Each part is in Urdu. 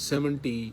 70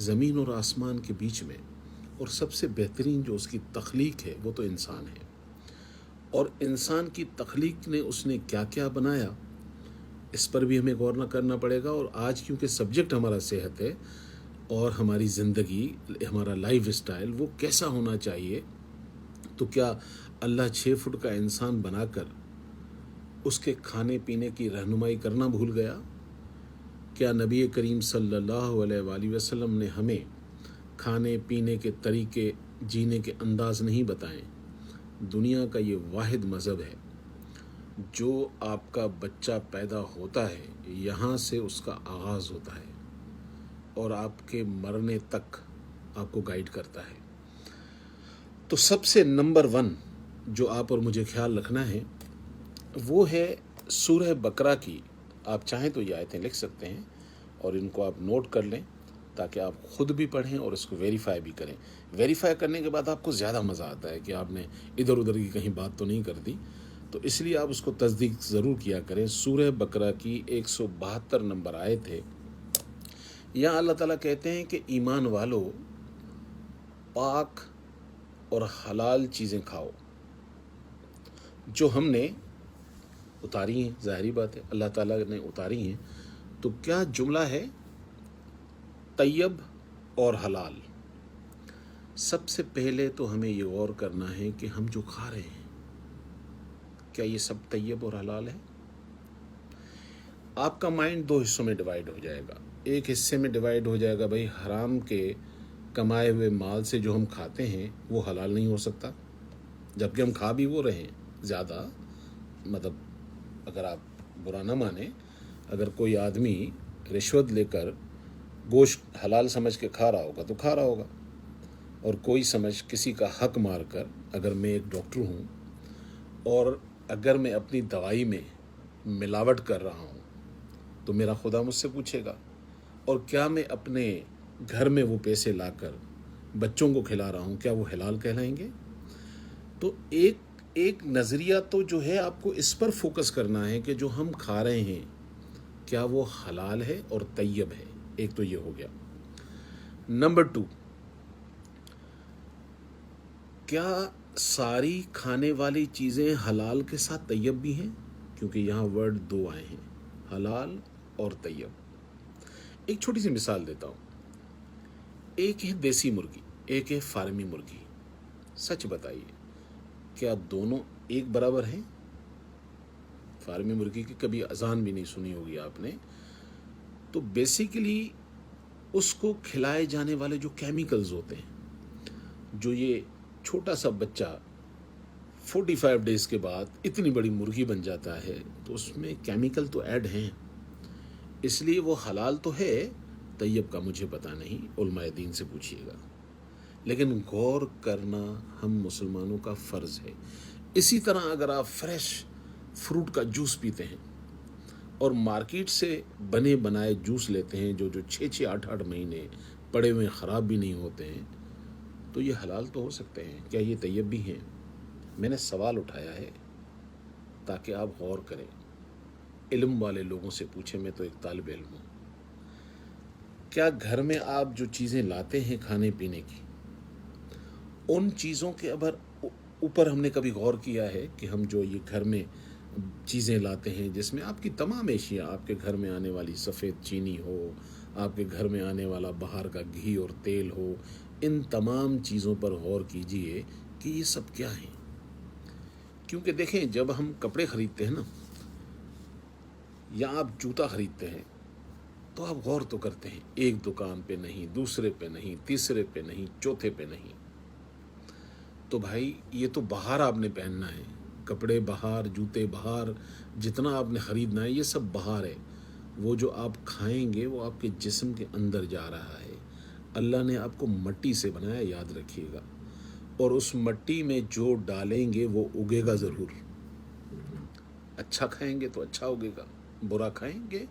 زمین اور آسمان کے بیچ میں، اور سب سے بہترین جو اس کی تخلیق ہے وہ تو انسان ہے. اور انسان کی تخلیق نے اس نے کیا کیا بنایا، اس پر بھی ہمیں غور نہ کرنا پڑے گا. اور آج کیونکہ سبجیکٹ ہمارا صحت ہے اور ہماری زندگی، ہمارا لائف اسٹائل وہ کیسا ہونا چاہیے، تو کیا اللہ 6 فٹ کا انسان بنا کر اس کے کھانے پینے کی رہنمائی کرنا بھول گیا؟ کیا نبی کریم صلی اللہ علیہ وآلہ وسلم نے ہمیں کھانے پینے کے طریقے، جینے کے انداز نہیں بتائیں؟ دنیا کا یہ واحد مذہب ہے جو آپ کا بچہ پیدا ہوتا ہے یہاں سے اس کا آغاز ہوتا ہے اور آپ کے مرنے تک آپ کو گائیڈ کرتا ہے. تو سب سے نمبر 1 جو آپ اور مجھے خیال رکھنا ہے وہ ہے سورہ بقرہ کی. آپ چاہیں تو یہ آیتیں لکھ سکتے ہیں اور ان کو آپ نوٹ کر لیں تاکہ آپ خود بھی پڑھیں اور اس کو ویریفائی بھی کریں. ویریفائی کرنے کے بعد آپ کو زیادہ مزہ آتا ہے کہ آپ نے ادھر ادھر کی کہیں بات تو نہیں کر دی، تو اس لیے آپ اس کو تصدیق ضرور کیا کریں. سورہ بقرہ کی 172 نمبر آیت ہے. یہاں اللہ تعالیٰ کہتے ہیں کہ ایمان والو، پاک اور حلال چیزیں کھاؤ جو ہم نے اتاری ہیں. ظاہری بات ہے اللہ تعالیٰ نے اتاری ہیں. تو کیا جملہ ہے؟ طیب اور حلال. سب سے پہلے تو ہمیں یہ غور کرنا ہے کہ ہم جو کھا رہے ہیں کیا یہ سب طیب اور حلال ہے؟ آپ کا مائنڈ 2 حصوں میں ڈیوائیڈ ہو جائے گا. ایک حصے میں ڈیوائیڈ ہو جائے گا بھائی حرام کے کمائے ہوئے مال سے جو ہم کھاتے ہیں وہ حلال نہیں ہو سکتا، جبکہ ہم کھا بھی وہ رہے ہیں زیادہ. مطلب اگر آپ برا نہ مانیں، اگر کوئی آدمی رشوت لے کر گوشت حلال سمجھ کے کھا رہا ہوگا تو کھا رہا ہوگا، اور کوئی سمجھ کسی کا حق مار کر، اگر میں ایک ڈاکٹر ہوں اور اگر میں اپنی دوائی میں ملاوٹ کر رہا ہوں تو میرا خدا مجھ سے پوچھے گا. اور کیا میں اپنے گھر میں وہ پیسے لا کر بچوں کو کھلا رہا ہوں، کیا وہ حلال کہلائیں گے؟ تو ایک نظریہ تو جو ہے آپ کو اس پر فوکس کرنا ہے کہ جو ہم کھا رہے ہیں کیا وہ حلال ہے اور طیب ہے. ایک تو یہ ہو گیا. نمبر 2، کیا ساری کھانے والی چیزیں حلال کے ساتھ طیب بھی ہیں؟ کیونکہ یہاں ورڈ 2 آئے ہیں، حلال اور طیب. ایک چھوٹی سی مثال دیتا ہوں. ایک ہے دیسی مرغی، ایک ہے فارمی مرغی. سچ بتائیے کیا دونوں ایک برابر ہیں؟ فارمی مرغی کی کبھی اذان بھی نہیں سنی ہوگی آپ نے. تو بیسیکلی اس کو کھلائے جانے والے جو کیمیکلز ہوتے ہیں، جو یہ چھوٹا سا بچہ 45 ڈیز کے بعد اتنی بڑی مرغی بن جاتا ہے، تو اس میں کیمیکل تو ایڈ ہیں، اس لیے وہ حلال تو ہے. طیب کا مجھے پتہ نہیں، علماء دین سے پوچھیے گا. لیکن غور کرنا ہم مسلمانوں کا فرض ہے. اسی طرح اگر آپ فریش فروٹ کا جوس پیتے ہیں اور مارکیٹ سے بنے بنائے جوس لیتے ہیں جو 6 8 مہینے پڑے ہوئے خراب بھی نہیں ہوتے ہیں، تو یہ حلال تو ہو سکتے ہیں. کیا یہ طیب بھی ہیں؟ میں نے سوال اٹھایا ہے تاکہ آپ غور کریں، علم والے لوگوں سے پوچھیں. میں تو ایک طالب علم ہوں. کیا گھر میں آپ جو چیزیں لاتے ہیں کھانے پینے کی، ان چیزوں کے اوپر ہم نے کبھی غور کیا ہے کہ ہم جو یہ گھر میں چیزیں لاتے ہیں جس میں آپ کی تمام اشیاء، آپ کے گھر میں آنے والی سفید چینی ہو، آپ کے گھر میں آنے والا باہر کا گھی اور تیل ہو، ان تمام چیزوں پر غور کیجئے کہ یہ سب کیا ہیں. کیونکہ دیکھیں جب ہم کپڑے خریدتے ہیں نا، یا آپ جوتا خریدتے ہیں، تو آپ غور تو کرتے ہیں، ایک دکان پہ نہیں، دوسرے پہ نہیں، تیسرے پہ نہیں، چوتھے پہ نہیں. تو بھائی یہ تو باہر آپ نے پہننا ہے، کپڑے باہر، جوتے باہر، جتنا آپ نے خریدنا ہے یہ سب باہر ہے. وہ جو آپ کھائیں گے وہ آپ کے جسم کے اندر جا رہا ہے. اللہ نے آپ کو مٹی سے بنایا، یاد رکھیے گا، اور اس مٹی میں جو ڈالیں گے وہ اگے گا ضرور. اچھا کھائیں گے تو اچھا اگے گا، برا کھائیں گے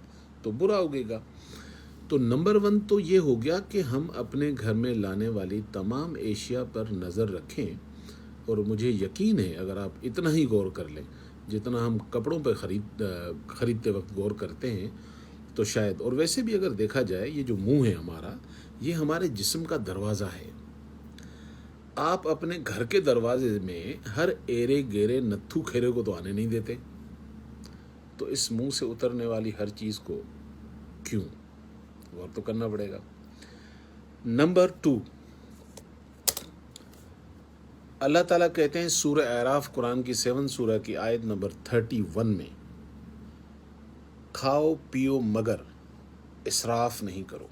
تو برا اگے گا. تو نمبر 1 تو یہ ہو گیا کہ ہم اپنے گھر میں لانے والی تمام اشیاء پر نظر رکھیں. اور مجھے یقین ہے اگر آپ اتنا ہی غور کر لیں جتنا ہم کپڑوں پہ خریدتے وقت غور کرتے ہیں تو شاید. اور ویسے بھی اگر دیکھا جائے یہ جو منہ ہے ہمارا، یہ ہمارے جسم کا دروازہ ہے. آپ اپنے گھر کے دروازے میں ہر ایرے گیرے نتھو کھیرے کو تو آنے نہیں دیتے, تو اس منہ سے اترنے والی ہر چیز کو کیوں غور تو کرنا پڑے گا. نمبر 2, اللہ تعالیٰ کہتے ہیں سورہ اعراف قرآن کی 7 سورہ کی آیت نمبر 31 میں, کھاؤ پیو مگر اسراف نہیں کرو.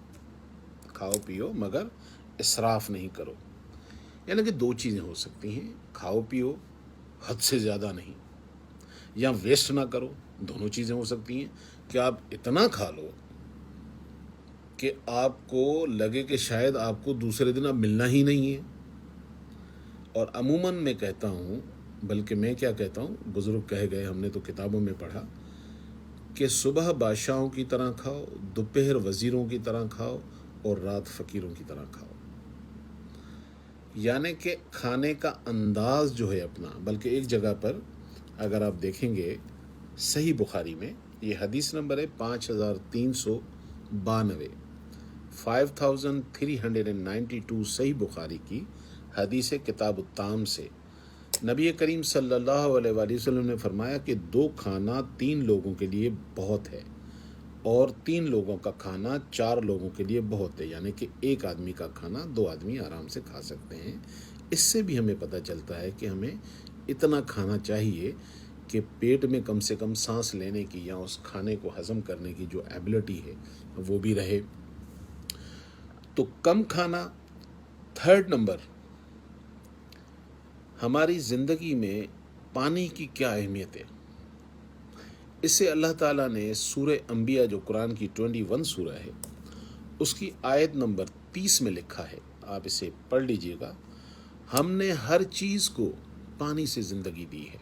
کھاؤ پیو مگر اسراف نہیں کرو. یعنی کہ 2 چیزیں ہو سکتی ہیں, کھاؤ پیو حد سے زیادہ نہیں, یا ویسٹ نہ کرو. دونوں چیزیں ہو سکتی ہیں کہ آپ اتنا کھا لو کہ آپ کو لگے کہ شاید آپ کو دوسرے دن اب ملنا ہی نہیں ہے. اور عموماً میں کہتا ہوں, بلکہ میں کیا کہتا ہوں, بزرگ کہہ گئے, ہم نے تو کتابوں میں پڑھا کہ صبح بادشاہوں کی طرح کھاؤ, دوپہر وزیروں کی طرح کھاؤ, اور رات فقیروں کی طرح کھاؤ. یعنی کہ کھانے کا انداز جو ہے اپنا, بلکہ ایک جگہ پر اگر آپ دیکھیں گے صحیح بخاری میں, یہ حدیث نمبر ہے 5392, 5392 صحیح بخاری کی حدیث کتاب الطعام سے, نبی کریم صلی اللہ علیہ وآلہ وسلم نے فرمایا کہ 2 کھانا 3 لوگوں کے لیے بہت ہے, اور 3 لوگوں کا کھانا 4 لوگوں کے لیے بہت ہے. یعنی کہ 1 آدمی کا کھانا 2 آدمی آرام سے کھا سکتے ہیں. اس سے بھی ہمیں پتہ چلتا ہے کہ ہمیں اتنا کھانا چاہیے کہ پیٹ میں کم سے کم سانس لینے کی یا اس کھانے کو ہضم کرنے کی جو ایبلٹی ہے وہ بھی رہے. تو کم کھانا. 3rd نمبر, ہماری زندگی میں پانی کی کیا اہمیت ہے. اس سے اللہ تعالیٰ نے سورہ انبیاء جو قرآن کی 21 سورہ ہے اس کی آیت نمبر 30 میں لکھا ہے, آپ اسے پڑھ لیجئے گا. ہم نے ہر چیز کو پانی سے زندگی دی ہے.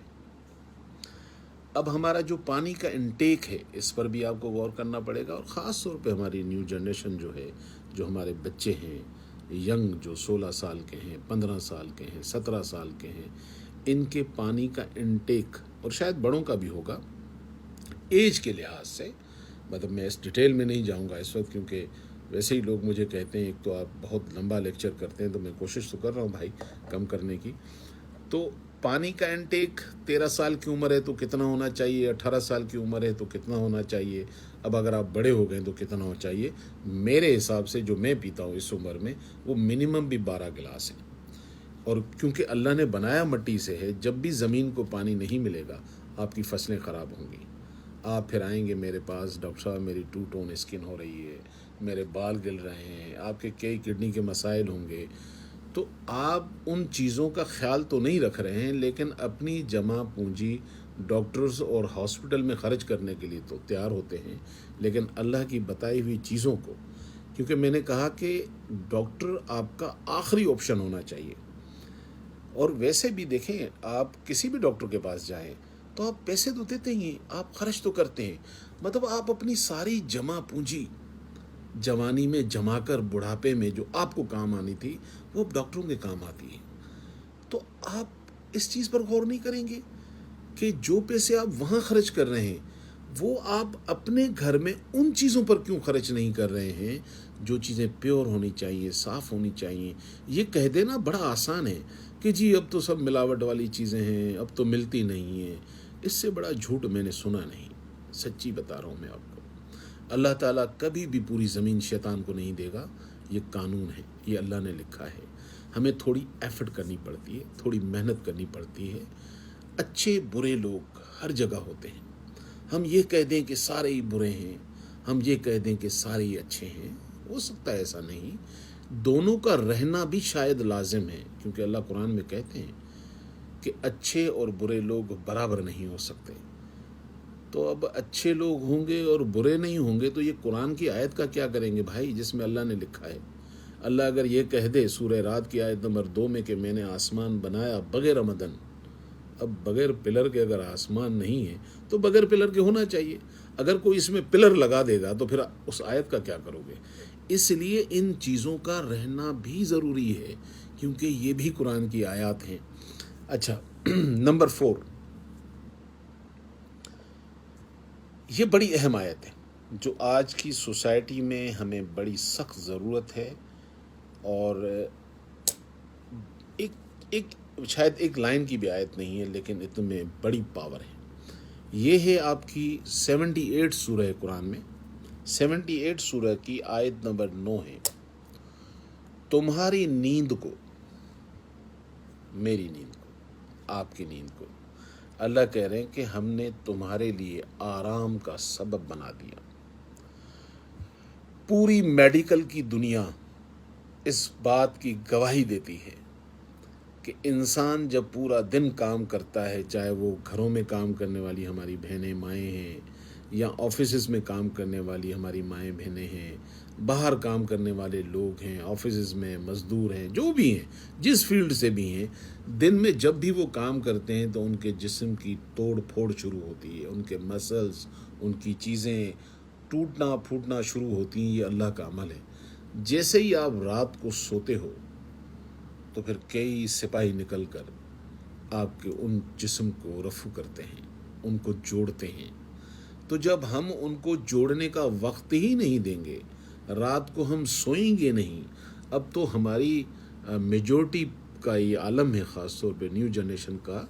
اب ہمارا جو پانی کا انٹیک ہے اس پر بھی آپ کو غور کرنا پڑے گا, اور خاص طور پہ ہماری نیو جنریشن جو ہے, جو ہمارے بچے ہیں ینگ, جو 16 سال کے ہیں, 15 سال کے ہیں, 17 سال کے ہیں, ان کے پانی کا انٹیک, اور شاید بڑوں کا بھی ہوگا ایج کے لحاظ سے, مطلب میں اس ڈیٹیل میں نہیں جاؤں گا اس وقت, کیونکہ ویسے ہی لوگ مجھے کہتے ہیں, ایک تو آپ بہت لمبا لیکچر کرتے ہیں, تو میں کوشش تو کر رہا ہوں بھائی کم کرنے کی. تو پانی کا انٹیک 13 سال کی عمر ہے تو کتنا ہونا چاہیے, 18 سال کی عمر ہے تو کتنا ہونا چاہیے, اب اگر آپ بڑے ہو گئے تو کتنا ہونا چاہیے. میرے حساب سے جو میں پیتا ہوں اس عمر میں وہ منیمم بھی 12 گلاس ہے. اور کیونکہ اللہ نے بنایا مٹی سے ہے, جب بھی زمین کو پانی نہیں ملے گا آپ کی فصلیں خراب ہوں گی. آپ پھر آئیں گے میرے پاس, ڈاکٹر صاحب میری 2 ٹون اسکن ہو رہی ہے, میرے بال گل رہے ہیں, آپ کے کئی کڈنی کے مسائل ہوں گے. تو آپ ان چیزوں کا خیال تو نہیں رکھ رہے ہیں, لیکن اپنی جمع پونجی ڈاکٹرز اور ہاسپٹل میں خرچ کرنے کے لیے تو تیار ہوتے ہیں, لیکن اللہ کی بتائی ہوئی چیزوں کو, کیونکہ میں نے کہا کہ ڈاکٹر آپ کا آخری آپشن ہونا چاہیے. اور ویسے بھی دیکھیں, آپ کسی بھی ڈاکٹر کے پاس جائیں تو آپ پیسے تو دیتے ہی ہیں, آپ خرچ تو کرتے ہیں. مطلب آپ اپنی ساری جمع پونجی جوانی میں جما کر بڑھاپے میں جو آپ کو کام آنی تھی وہ ڈاکٹروں کے کام آتی ہے. تو آپ اس چیز پر غور نہیں کریں گے کہ جو پیسے آپ وہاں خرچ کر رہے ہیں وہ آپ اپنے گھر میں ان چیزوں پر کیوں خرچ نہیں کر رہے ہیں جو چیزیں پیور ہونی چاہیے, صاف ہونی چاہیے. یہ کہہ دینا بڑا آسان ہے کہ جی اب تو سب ملاوٹ والی چیزیں ہیں, اب تو ملتی نہیں ہیں. اس سے بڑا جھوٹ میں نے سنا نہیں, سچی بتا رہا ہوں میں آپ کو. اللہ تعالیٰ کبھی بھی پوری زمین شیطان کو نہیں دے گا, یہ قانون ہے, یہ اللہ نے لکھا ہے. ہمیں تھوڑی ایفرٹ کرنی پڑتی ہے, تھوڑی محنت کرنی پڑتی ہے. اچھے برے لوگ ہر جگہ ہوتے ہیں. ہم یہ کہہ دیں کہ سارے ہی برے ہیں, ہم یہ کہہ دیں کہ سارے ہی اچھے ہیں, ہو سکتا ہے ایسا نہیں. دونوں کا رہنا بھی شاید لازم ہے, کیونکہ اللہ قرآن میں کہتے ہیں کہ اچھے اور برے لوگ برابر نہیں ہو سکتے. تو اب اچھے لوگ ہوں گے اور برے نہیں ہوں گے تو یہ قرآن کی آیت کا کیا کریں گے بھائی, جس میں اللہ نے لکھا ہے. اللہ اگر یہ کہہ دے سورہ رات کی آیت نمبر 2 میں کہ میں نے آسمان بنایا بغیر مدن, اب بغیر پلر کے اگر آسمان نہیں ہے تو بغیر پلر کے ہونا چاہیے. اگر کوئی اس میں پلر لگا دے گا تو پھر اس آیت کا کیا کرو گے. اس لیے ان چیزوں کا رہنا بھی ضروری ہے, کیونکہ یہ بھی قرآن کی آیات ہیں. اچھا, نمبر 4, یہ بڑی اہم آیت ہے جو آج کی سوسائٹی میں ہمیں بڑی سخت ضرورت ہے اور ایک ایک شاید ایک لائن کی بھی آیت نہیں ہے، لیکن اتنے میں بڑی پاور ہے. یہ ہے آپ کی 78 سورہ قرآن میں، 78 سورہ کی آیت نمبر 9 ہے. تمہاری نیند کو، میری نیند کو، آپ کی نیند کو اللہ کہہ رہے ہیں کہ ہم نے تمہارے لیے آرام کا سبب بنا دیا. پوری میڈیکل کی دنیا اس بات کی گواہی دیتی ہے کہ انسان جب پورا دن کام کرتا ہے، چاہے وہ گھروں میں کام کرنے والی ہماری بہنیں مائیں ہیں، یا آفیسز میں کام کرنے والی ہماری مائیں بہنیں ہیں، باہر کام کرنے والے لوگ ہیں، آفیسز میں مزدور ہیں، جو بھی ہیں، جس فیلڈ سے بھی ہیں، دن میں جب بھی وہ کام کرتے ہیں تو ان کے جسم کی توڑ پھوڑ شروع ہوتی ہے، ان کے مسلز، ان کی چیزیں ٹوٹنا پھوٹنا شروع ہوتی ہیں. یہ اللہ کا عمل ہے. جیسے ہی آپ رات کو سوتے ہو تو پھر کئی سپاہی نکل کر آپ کے ان جسم کو رفع کرتے ہیں، ان کو جوڑتے ہیں. تو جب ہم ان کو جوڑنے کا وقت ہی نہیں دیں گے، رات کو ہم سوئیں گے نہیں. اب تو ہماری میجورٹی کا یہ عالم ہے، خاص طور پہ نیو جنریشن کا،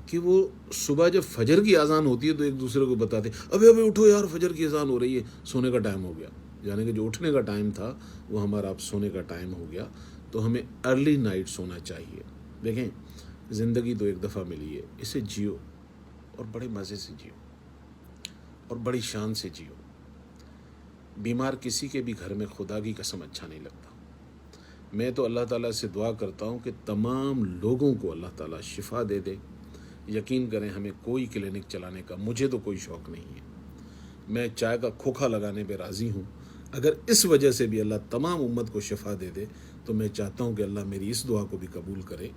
کہ وہ صبح جب فجر کی اذان ہوتی ہے تو ایک دوسرے کو بتاتے ہیں ابھی اٹھو یار، فجر کی اذان ہو رہی ہے، سونے کا ٹائم ہو گیا. یعنی کہ جو اٹھنے کا ٹائم تھا وہ ہمارا اب سونے کا ٹائم ہو گیا. تو ہمیں ارلی نائٹ سونا چاہیے. دیکھیں، زندگی تو ایک دفعہ ملی ہے، اسے جیو اور بڑے مزے سے جیو اور بڑی شان سے جیو. بیمار کسی کے بھی گھر میں خدا کی قسم اچھا نہیں لگتا. میں تو اللہ تعالیٰ سے دعا کرتا ہوں کہ تمام لوگوں کو اللہ تعالیٰ شفا دے دے. یقین کریں، ہمیں کوئی کلینک چلانے کا مجھے تو کوئی شوق نہیں ہے. میں چائے کا کھوکھا لگانے پہ راضی ہوں. اگر اس وجہ سے بھی اللہ تمام امت کو شفا دے دے تو میں چاہتا ہوں کہ اللہ میری اس دعا کو بھی قبول کرے،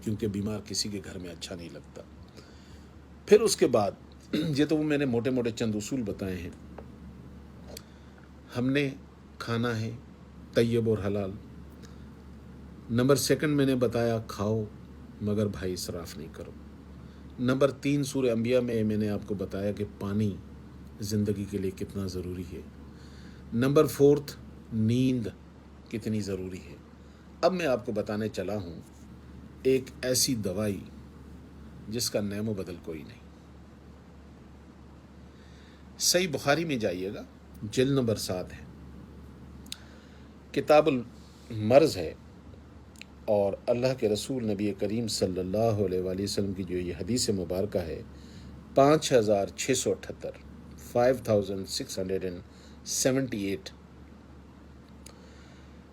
کیونکہ بیمار کسی کے گھر میں اچھا نہیں لگتا. پھر اس کے بعد یہ تو وہ میں نے موٹے موٹے چند اصول بتائے ہیں. ہم نے کھانا ہے طیب اور حلال. نمبر 2 میں نے بتایا کھاؤ مگر بھائی اسراف نہیں کرو. نمبر 3 سورہ انبیاء میں نے آپ کو بتایا کہ پانی زندگی کے لیے کتنا ضروری ہے. نمبر 4 نیند کتنی ضروری ہے. اب میں آپ کو بتانے چلا ہوں ایک ایسی دوائی جس کا نعم و بدل کوئی نہیں. صحیح بخاری میں جائیے گا، جلد نمبر 7 ہے، کتاب المرض ہے، اور اللہ کے رسول نبی کریم صلی اللہ علیہ وآلہ وسلم کی جو یہ حدیث مبارکہ ہے 5678 5678،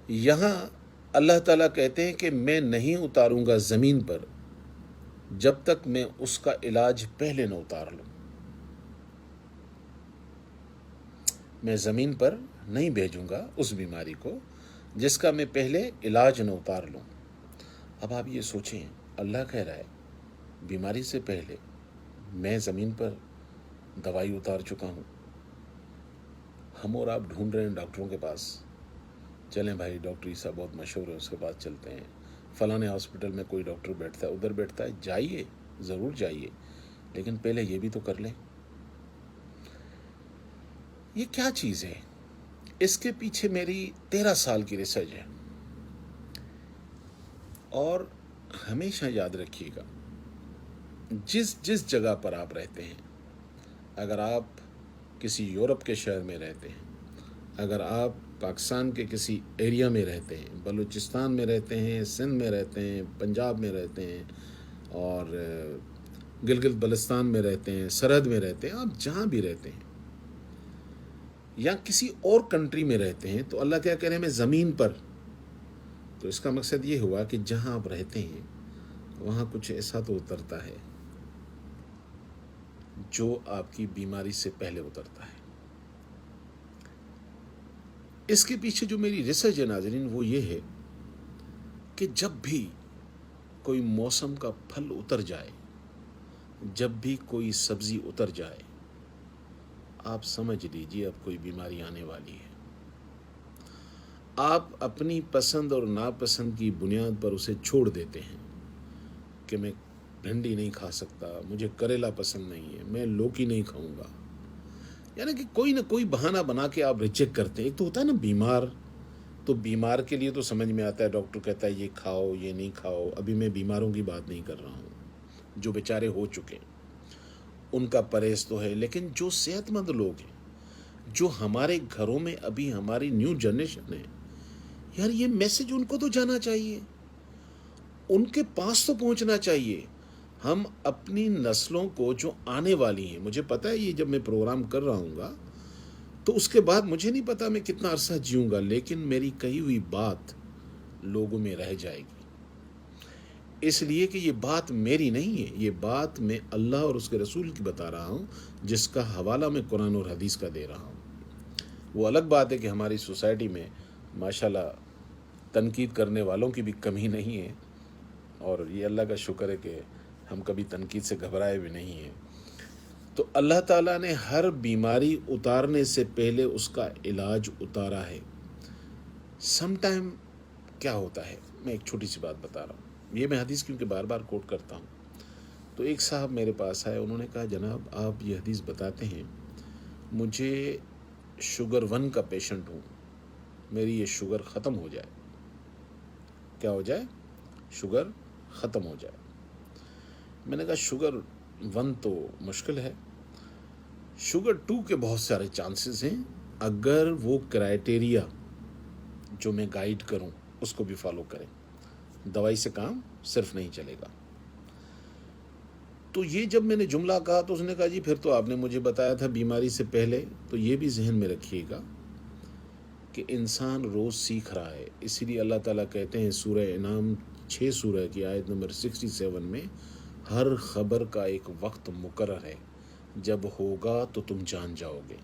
یہاں اللہ تعالیٰ کہتے ہیں کہ میں نہیں اتاروں گا زمین پر جب تک میں اس کا علاج پہلے نہ اتار لوں. میں زمین پر نہیں بھیجوں گا اس بیماری کو جس کا میں پہلے علاج نہ اتار لوں. اب آپ یہ سوچیں، اللہ کہہ رہا ہے بیماری سے پہلے میں زمین پر دوائی اتار چکا ہوں. ہم اور آپ ڈھونڈ رہے ہیں ڈاکٹروں کے پاس. چلیں بھائی، ڈاکٹر عیسیٰ بہت مشہور ہے، اس کے پاس چلتے ہیں. فلاں ہاسپٹل میں کوئی ڈاکٹر بیٹھتا ہے، ادھر بیٹھتا ہے. جائیے، ضرور جائیے، لیکن پہلے یہ بھی تو کر لیں. یہ کیا چیز ہے؟ اس کے پیچھے میری 13 سال کی ریسرچ ہے. اور ہمیشہ یاد رکھیے گا، جس جگہ پر آپ رہتے ہیں، اگر آپ کسی یورپ کے شہر میں رہتے ہیں، اگر آپ پاکستان کے کسی ایریا میں رہتے ہیں، بلوچستان میں رہتے ہیں، سندھ میں رہتے ہیں، پنجاب میں رہتے ہیں، اور گلگت بلتستان میں رہتے ہیں، سرحد میں رہتے ہیں، آپ جہاں بھی رہتے ہیں، یا کسی اور کنٹری میں رہتے ہیں، تو اللہ کیا کہہ رہے ہیں؟ میں زمین پر. تو اس کا مقصد یہ ہوا کہ جہاں آپ رہتے ہیں وہاں کچھ ایسا تو اترتا ہے جو آپ کی بیماری سے پہلے اترتا ہے. اس کے پیچھے جو میری ریسرچ ہے ناظرین، وہ یہ ہے کہ جب بھی کوئی موسم کا پھل اتر جائے، جب بھی کوئی سبزی اتر جائے، آپ سمجھ لیجیے اب کوئی بیماری آنے والی ہے. آپ اپنی پسند اور ناپسند کی بنیاد پر اسے چھوڑ دیتے ہیں کہ میں بھنڈی نہیں کھا سکتا، مجھے کریلا پسند نہیں ہے، میں لوکی نہیں کھاؤں گا. یعنی کہ کوئی نہ کوئی بہانہ بنا کے آپ ریجیکٹ کرتے ہیں. ایک تو ہوتا ہے نا بیمار تو بیمار کے لیے تو سمجھ میں آتا ہے، ڈاکٹر کہتا ہے یہ کھاؤ یہ نہیں کھاؤ. ابھی میں بیماروں کی بات نہیں کر رہا ہوں جو بیچارے ہو چکے ہیں، ان کا پرہیز تو ہے. لیکن جو صحت مند لوگ ہیں، جو ہمارے گھروں میں ابھی ہماری نیو جنریشن ہے، یار یہ میسج ان کو تو جانا چاہیے، ان کے پاس تو پہنچنا چاہیے. ہم اپنی نسلوں کو جو آنے والی ہیں، مجھے پتہ ہے یہ جب میں پروگرام کر رہا ہوں گا تو اس کے بعد مجھے نہیں پتا میں کتنا عرصہ جیوں گا، لیکن میری کہی ہوئی بات لوگوں میں رہ جائے گی. اس لیے کہ یہ بات میری نہیں ہے، یہ بات میں اللہ اور اس کے رسول کی بتا رہا ہوں، جس کا حوالہ میں قرآن اور حدیث کا دے رہا ہوں. وہ الگ بات ہے کہ ہماری سوسائٹی میں ماشاءاللہ تنقید کرنے والوں کی بھی کمی نہیں ہے، اور یہ اللہ کا شکر ہے کہ ہم کبھی تنقید سے گھبرائے بھی نہیں ہیں. تو اللہ تعالیٰ نے ہر بیماری اتارنے سے پہلے اس کا علاج اتارا ہے. سم ٹائم کیا ہوتا ہے، میں ایک چھوٹی سی بات بتا رہا ہوں، یہ میں حدیث کیونکہ بار بار کوٹ کرتا ہوں. تو ایک صاحب میرے پاس آئے، انہوں نے کہا جناب آپ یہ حدیث بتاتے ہیں، مجھے شوگر 1 کا پیشنٹ ہوں، میری یہ شوگر ختم ہو جائے. کیا ہو جائے؟ شوگر ختم ہو جائے. میں نے کہا شوگر 1 تو مشکل ہے، شوگر 2 کے بہت سارے چانسز ہیں، اگر وہ کرائٹیریا جو میں گائیڈ کروں اس کو بھی فالو کریں. دوائی سے کام صرف نہیں چلے گا. تو یہ جب میں نے جملہ کہا تو اس نے کہا جی پھر تو آپ نے مجھے بتایا تھا بیماری سے پہلے. تو یہ بھی ذہن میں رکھیے گا کہ انسان روز سیکھ رہا ہے. اسی لیے اللہ تعالیٰ کہتے ہیں سورہ انعام 6 سورہ کی آیت نمبر 67 میں، ہر خبر کا ایک وقت مقرر ہے، جب ہوگا تو تم جان جاؤ گے.